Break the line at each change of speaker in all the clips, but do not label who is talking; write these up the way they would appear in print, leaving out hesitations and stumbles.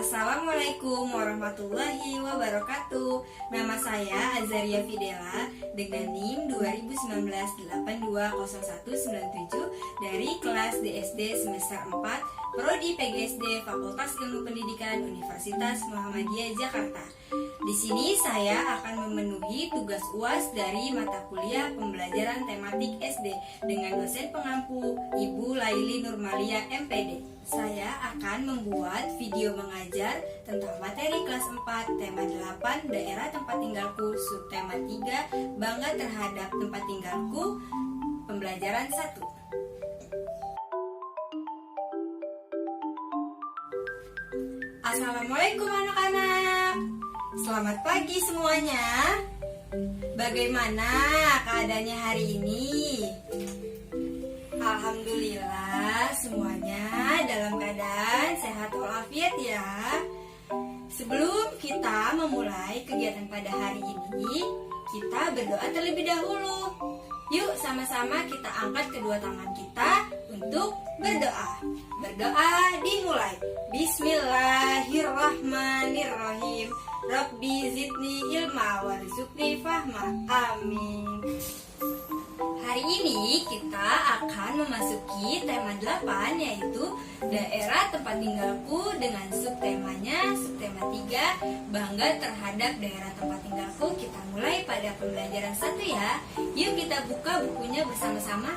Assalamualaikum warahmatullahi wabarakatuh. Nama saya Azaria Fidela, dengan NIM 2019820197 dari kelas DSD semester 4, Prodi PGSD Fakultas Ilmu Pendidikan Universitas Muhammadiyah Jakarta. Di sini saya akan memenuhi tugas UAS dari mata kuliah pembelajaran tematik SD dengan dosen pengampu Ibu Laili Nurmalia MPD. Saya akan membuat video mengajar tentang materi kelas 4, tema 8, daerah tempat tinggalku, subtema 3, bangga terhadap tempat tinggalku, pembelajaran 1. Assalamualaikum anak-anak. Selamat pagi semuanya. Bagaimana keadaannya hari ini? Alhamdulillah semuanya dalam keadaan sehat walafiat ya. Sebelum kita memulai kegiatan pada hari ini, kita berdoa terlebih dahulu. Yuk sama-sama kita angkat kedua tangan kita untuk berdoa. Berdoa dimulai. Bismillahirrahmanirrahim. Rabbi zidni ilma warzuqni fahma. Amin. Hari ini kita akan memasuki tema 8, yaitu daerah tempat tinggalku dengan subtemanya, subtema 3, bangga terhadap daerah tempat tinggalku. Kita mulai pada pembelajaran 1 ya. Yuk kita buka bukunya bersama-sama.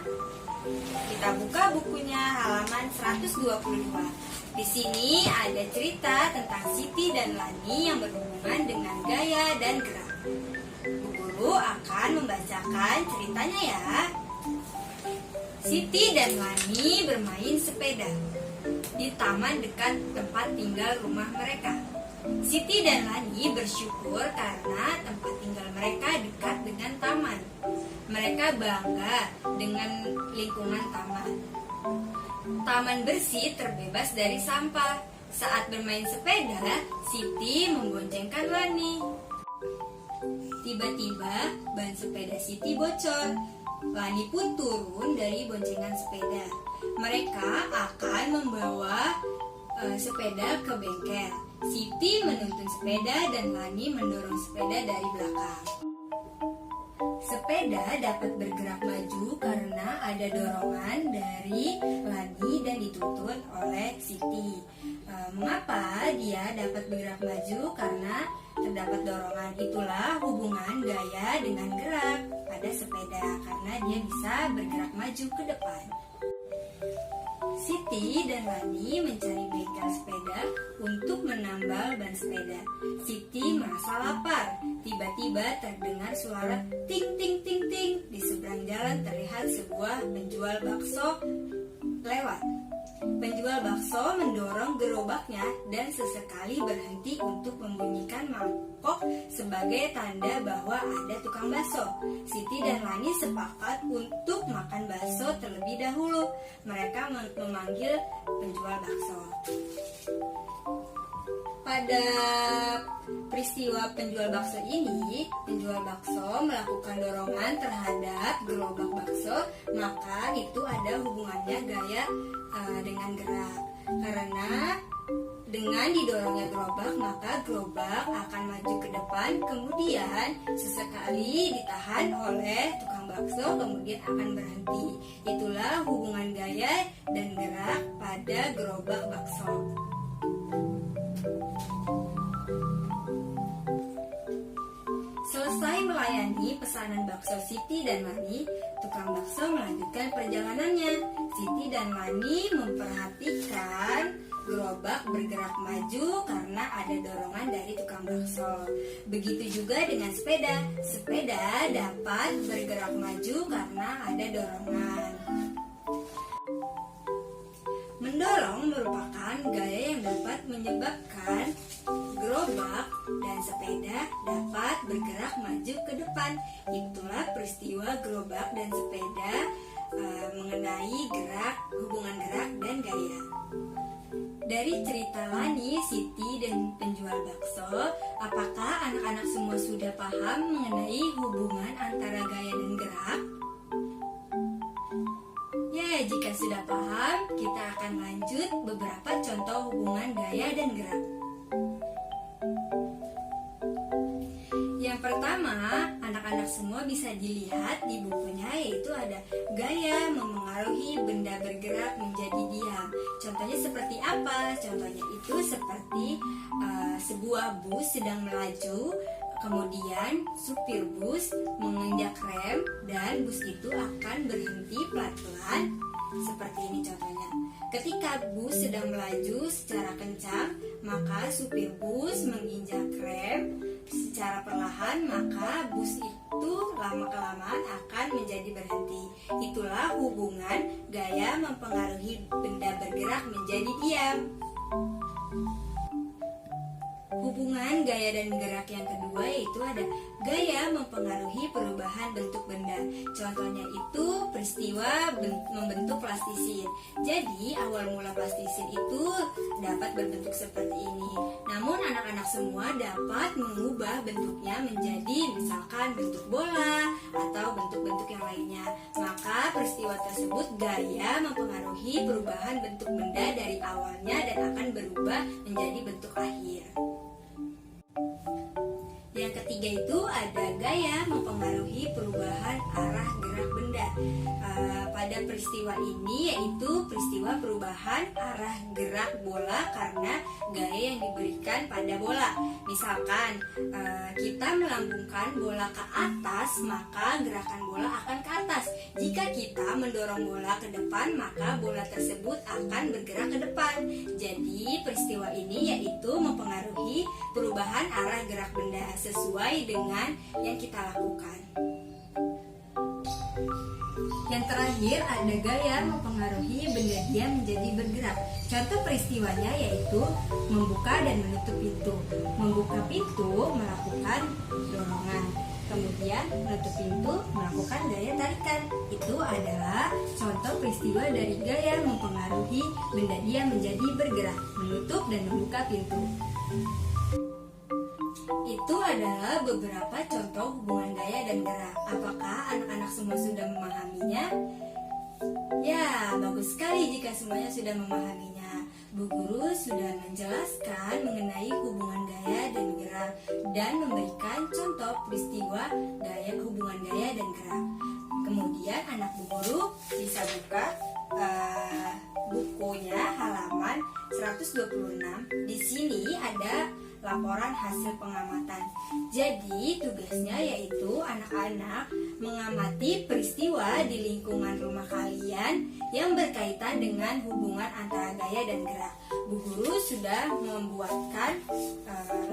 Kita buka bukunya halaman 122. Di sini ada cerita tentang Siti dan Lani yang berhubungan dengan gaya dan gerak. Bu Guru akan membacakan ceritanya ya. Siti dan Lani bermain sepeda di taman dekat tempat tinggal rumah mereka. Siti dan Lani bersyukur karena tempat tinggal mereka dekat dengan taman. Mereka bangga dengan lingkungan taman. Taman bersih, terbebas dari sampah. Saat bermain sepeda, Siti memboncengkan Lani. Tiba-tiba ban sepeda Siti bocor. Lani pun turun dari boncengan sepeda. Mereka akan membawa sepeda ke bengkel. Siti menuntun sepeda dan Lani mendorong sepeda dari belakang. Sepeda dapat bergerak maju karena ada dorongan dari Lani dan dituntun oleh Siti. Mengapa dia dapat bergerak maju? Karena terdapat dorongan. Itulah hubungan gaya dengan gerak pada sepeda, karena dia bisa bergerak maju ke depan. Siti dan Lani mencari bengkel sepeda untuk menambal ban sepeda. Siti merasa lapar. Tiba-tiba terdengar suara ting ting ting ting. Di seberang jalan terlihat sebuah penjual bakso lewat. Penjual bakso mendorong gerobaknya dan sesekali berhenti untuk membunyikan mangkok sebagai tanda bahwa ada tukang bakso. Siti dan Lani sepakat untuk makan bakso terlebih dahulu. Mereka memanggil penjual bakso. Pada peristiwa penjual bakso ini, penjual bakso melakukan dorongan terhadap gerobak bakso, maka itu ada hubungannya gaya dengan gerak. Karena dengan didorongnya gerobak, maka gerobak akan maju ke depan, kemudian sesekali ditahan oleh tukang bakso, kemudian akan berhenti. Itulah hubungan gaya dan gerak pada gerobak bakso. Selesai melayani pesanan bakso Siti dan Lani, tukang bakso melanjutkan perjalanannya. Siti dan Lani memperhatikan gerobak bergerak maju karena ada dorongan dari tukang bakso. Begitu juga dengan sepeda. Sepeda dapat bergerak maju karena ada dorongan. Mendorong merupakan gaya yang dapat menyebabkan gerobak dan sepeda dapat bergerak maju ke depan. Itulah peristiwa gerobak dan sepeda mengenai gerak, hubungan gerak dan gaya. Dari cerita Lani, Siti, dan penjual bakso, apakah anak-anak semua sudah paham mengenai hubungan antara gaya dan gerak? Ya, jika sudah paham, kita akan lanjut beberapa contoh hubungan gaya dan gerak. Pertama, anak-anak semua bisa dilihat di bukunya, yaitu ada gaya memengaruhi benda bergerak menjadi diam. Contohnya seperti apa? Contohnya itu seperti sebuah bus sedang melaju, kemudian supir bus menginjak rem dan bus itu akan berhenti pelan-pelan. Seperti ini contohnya. Ketika bus sedang melaju secara kencang, maka supir bus menginjak rem secara perlahan, maka bus itu lama-kelamaan akan menjadi berhenti. Itulah hubungan gaya mempengaruhi benda bergerak menjadi diam. Hubungan gaya dan gerak yang kedua yaitu ada gaya mempengaruhi perubahan bentuk benda. Contohnya itu peristiwa membentuk plastisin. Jadi awal mula plastisin itu dapat berbentuk seperti ini. Namun anak-anak semua dapat mengubah bentuknya menjadi misalkan bentuk bola atau bentuk-bentuk yang lainnya. Maka peristiwa tersebut gaya mempengaruhi perubahan bentuk benda dari awalnya dan akan berubah menjadi bentuk akhir. Yang ketiga itu ada gaya mempengaruhi perubahan arah gerak benda. Pada peristiwa ini yaitu peristiwa perubahan arah gerak bola karena gaya yang diberikan pada bola. Misalkan kita melambungkan bola ke atas, maka gerakan bola akan ke atas. Jika kita mendorong bola ke depan, maka bola tersebut akan bergerak ke depan. Jadi peristiwa ini yaitu mempengaruhi perubahan arah gerak benda sesuai dengan yang kita lakukan. Yang terakhir ada gaya mempengaruhi benda diam menjadi bergerak. Contoh peristiwanya yaitu membuka dan menutup pintu. Membuka pintu melakukan dorongan, kemudian menutup pintu melakukan gaya tarikan. Itu adalah contoh peristiwa dari gaya mempengaruhi benda diam menjadi bergerak, menutup dan membuka pintu. Itu adalah beberapa contoh hubungan gaya dan gerak. Apakah anak-anak semua sudah memahaminya? Ya, bagus sekali jika semuanya sudah memahaminya. Bu Guru sudah menjelaskan mengenai hubungan gaya dan gerak dan memberikan contoh peristiwa hubungan gaya dan gerak. Kemudian anak Bu Guru bisa buka bukunya halaman 126. Di sini ada laporan hasil pengamatan. Jadi tugasnya yaitu anak-anak mengamati peristiwa di lingkungan rumah kalian yang berkaitan dengan hubungan antara gaya dan gerak. Bu Guru sudah membuatkan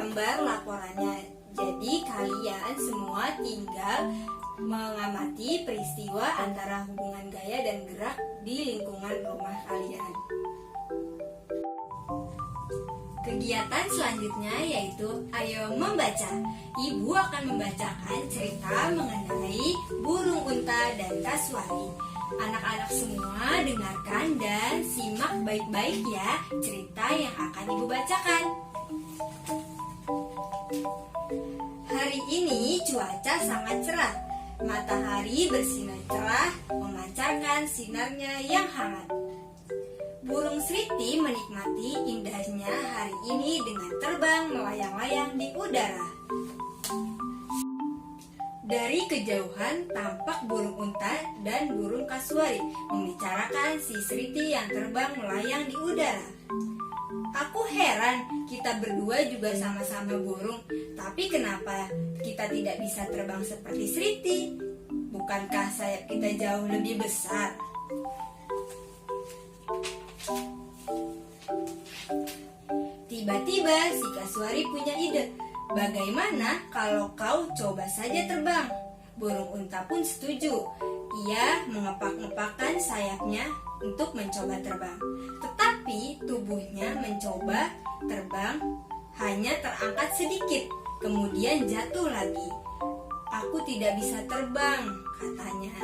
lembar laporannya. Jadi kalian semua tinggal mengamati peristiwa antara hubungan gaya dan gerak di lingkungan rumah kalian. Kegiatan selanjutnya yaitu ayo membaca. Ibu akan membacakan cerita mengenai burung unta dan kasuari. Anak-anak semua dengarkan dan simak baik-baik ya cerita yang akan ibu bacakan. Hari ini cuaca sangat cerah. Matahari bersinar cerah memancarkan sinarnya yang hangat. Burung Sriti menikmati indahnya hari ini dengan terbang melayang-layang di udara. Dari kejauhan tampak burung unta dan burung kasuari membicarakan si Sriti yang terbang melayang di udara. Aku heran, kita berdua juga sama-sama burung, tapi kenapa kita tidak bisa terbang seperti Sriti? Bukankah sayap kita jauh lebih besar? Tiba-tiba si kasuari punya ide. Bagaimana kalau kau coba saja terbang? Burung unta pun setuju. Ia mengepak-ngepakkan sayapnya untuk mencoba terbang. Tetapi tubuhnya mencoba terbang hanya terangkat sedikit, kemudian jatuh lagi. Aku tidak bisa terbang, katanya.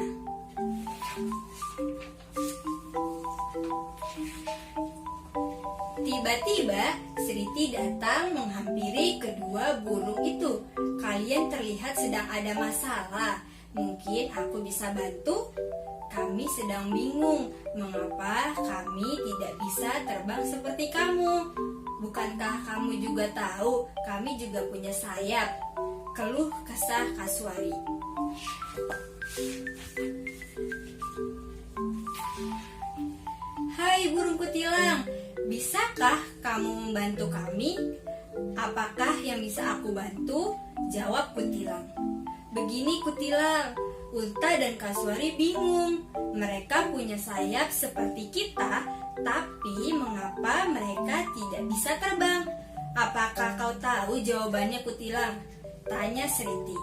Tiba-tiba Sriti datang menghampiri kedua burung itu. Kalian terlihat sedang ada masalah. Mungkin aku bisa bantu? Kami sedang bingung mengapa kami tidak bisa terbang seperti kamu. Bukankah kamu juga tahu kami juga punya sayap? keluh kesah Kasuari. Hai burung kutilang, bisakah kamu membantu kami? Apakah yang bisa aku bantu? Jawab kutilang. Begini kutilang, unta dan kasuari bingung. Mereka punya sayap seperti kita, tapi mengapa mereka tidak bisa terbang? Apakah kau tahu jawabannya kutilang? Tanya Sriti.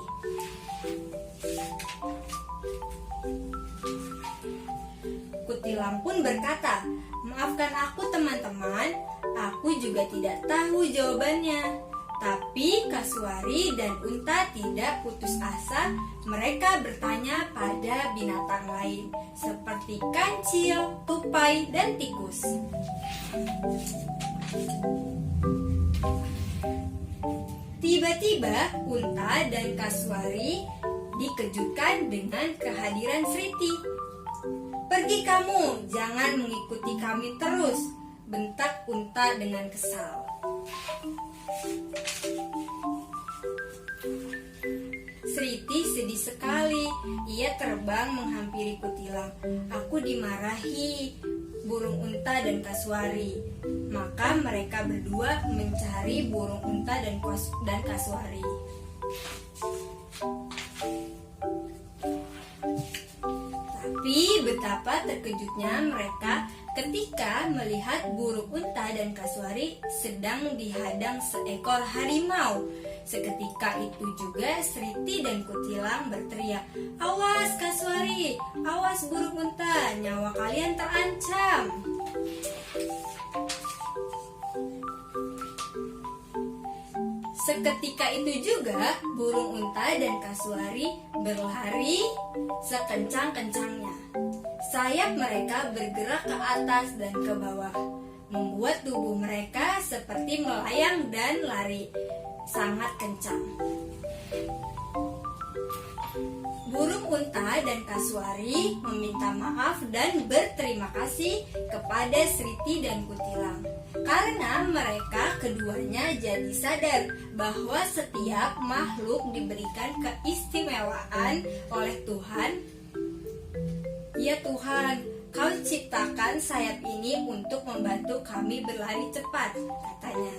Kutilang pun berkata, maafkan aku teman-teman, aku juga tidak tahu jawabannya. Tapi Kasuari dan unta tidak putus asa, mereka bertanya pada binatang lain seperti kancil, tupai, dan tikus. Tiba-tiba unta dan Kasuari dikejutkan dengan kehadiran Sriti. Pergi kamu, jangan mengikuti kami terus, bentak unta dengan kesal. Sriti sedih sekali. Ia terbang menghampiri kutilang. Aku dimarahi burung unta dan kasuari. Maka mereka berdua mencari burung unta dan kasuari. Tapi betapa terkejutnya mereka ketika melihat burung unta dan kasuari sedang dihadang seekor harimau. Seketika itu juga Sriti dan Kutilang berteriak, "Awas kasuari, awas burung unta, nyawa kalian terancam." Seketika itu juga burung unta dan kasuari berlari sekencang-kencangnya. Sayap mereka bergerak ke atas dan ke bawah, membuat tubuh mereka seperti melayang dan lari sangat kencang. Burung unta dan kasuari meminta maaf dan berterima kasih kepada Sriti dan Kutilang karena mereka keduanya jadi sadar bahwa setiap makhluk diberikan keistimewaan oleh Tuhan. Ya Tuhan, Kau ciptakan sayap ini untuk membantu kami berlari cepat, katanya.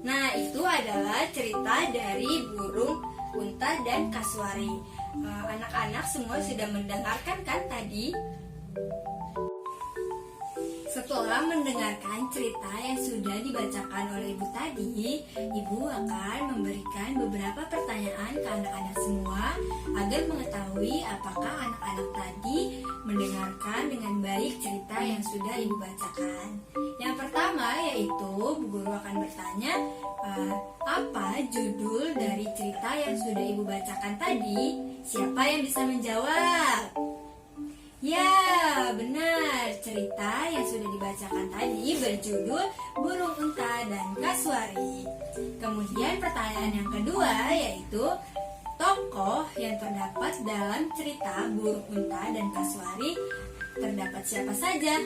Nah, itu adalah cerita dari burung unta dan kasuari. Anak-anak semua sudah mendengarkan kan tadi? Setelah mendengarkan cerita yang sudah dibacakan oleh Ibu tadi, Ibu akan memberikan beberapa pertanyaan ke anak-anak semua agar mengetahui apakah anak-anak tadi mendengarkan dengan baik cerita yang sudah Ibu bacakan. Yang pertama yaitu Bu Guru akan bertanya, apa judul dari cerita yang sudah Ibu bacakan tadi? Siapa yang bisa menjawab? Ya, benar. Cerita yang sudah dibacakan tadi berjudul Burung Unta dan Kasuari. Kemudian pertanyaan yang kedua yaitu tokoh yang terdapat dalam cerita Burung Unta dan Kasuari terdapat siapa saja?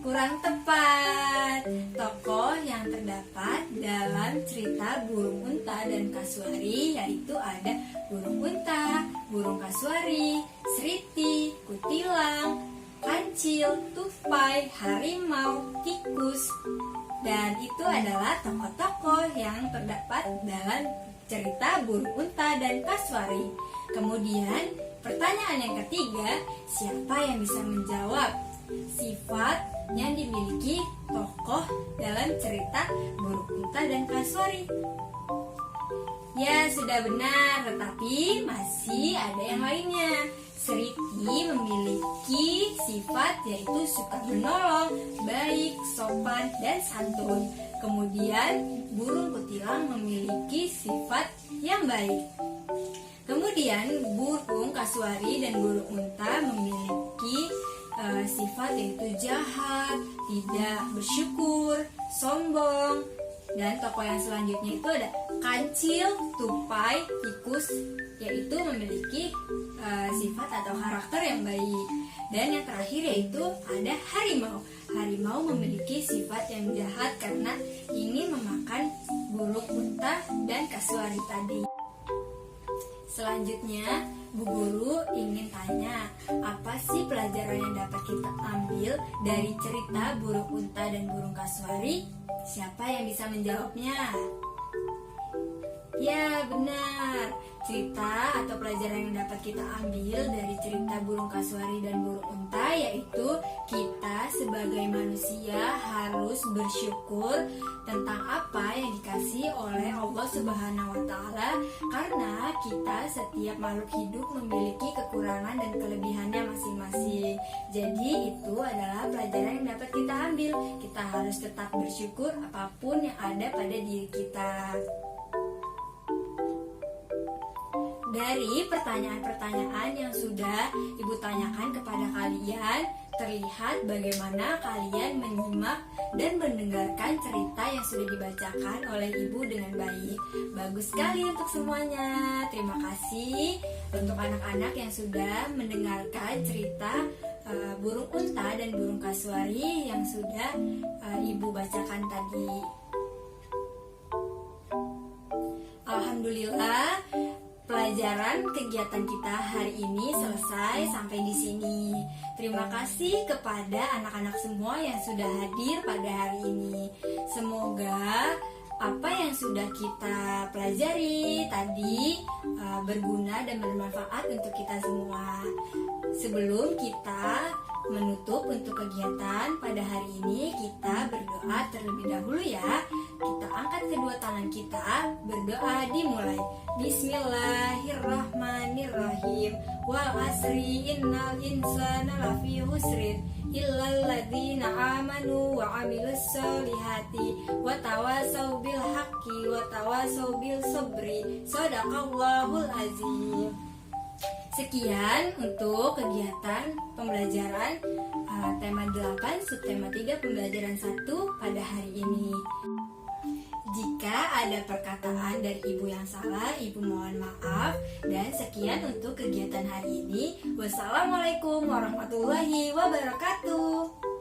Kurang tepat. Tokoh yang terdapat dalam cerita Burung Unta dan Kasuari yaitu ada burung unta, burung kasuari, Sriti, Kutilang, kancil, tupai, harimau, tikus. Dan itu adalah tokoh-tokoh yang terdapat dalam cerita Burung Unta dan Kasuari. Kemudian pertanyaan yang ketiga, siapa yang bisa menjawab sifat yang dimiliki tokoh dalam cerita Burung Unta dan Kasuari? Ya, sudah benar, tetapi masih ada yang lainnya. Sriti memiliki sifat yaitu suka menolong, baik, sopan, dan santun. Kemudian burung kutilang memiliki sifat yang baik. Kemudian burung kasuari dan burung unta memiliki sifat yaitu jahat, tidak bersyukur, sombong. Dan tokoh yang selanjutnya itu ada kancil, tupai, tikus, yaitu memiliki sifat atau karakter yang baik. Dan yang terakhir yaitu ada harimau. harimau memiliki sifat yang jahat karena ingin memakan burung unta dan kasuari tadi. Selanjutnya, Bu Guru ingin tanya, apa sih pelajaran yang dapat kita ambil dari cerita burung unta dan burung kasuari? Siapa yang bisa menjawabnya? Ya, benar. Cerita atau pelajaran yang dapat kita ambil dari cerita burung kasuari dan burung unta yaitu kita sebagai manusia harus bersyukur tentang apa yang dikasih oleh Allah Subhanahu wa taala, karena kita setiap makhluk hidup memiliki kekurangan dan kelebihannya masing-masing. Jadi itu adalah pelajaran yang dapat kita ambil. Kita harus tetap bersyukur apapun yang ada pada diri kita. Dari pertanyaan-pertanyaan yang sudah Ibu tanyakan kepada kalian, terlihat bagaimana kalian menyimak dan mendengarkan cerita yang sudah dibacakan oleh Ibu dengan baik. Bagus sekali untuk semuanya. Terima kasih untuk anak-anak yang sudah mendengarkan cerita burung unta dan burung kasuari yang sudah Ibu bacakan tadi. Alhamdulillah, pelajaran kegiatan kita hari ini selesai sampai di sini. Terima kasih kepada anak-anak semua yang sudah hadir pada hari ini. Semoga apa yang sudah kita pelajari tadi berguna dan bermanfaat untuk kita semua. Sebelum kita menutup untuk kegiatan pada hari ini, kita berdoa terlebih dahulu ya. Kita angkat kedua tangan kita, berdoa dimulai. Bismillahirrahmanirrahim. Wal asri innal insana lafi husrin illal ladzina amanu wa amilus solihati wa tawasau bil haqqi wa tawasau bil sabri. Shadaqallahul azim. Sekian untuk kegiatan pembelajaran tema 8 subtema 3 pembelajaran 1 pada hari ini. Jika ada perkataan dari Ibu yang salah, Ibu mohon maaf. Dan sekian untuk kegiatan hari ini. Wassalamualaikum warahmatullahi wabarakatuh.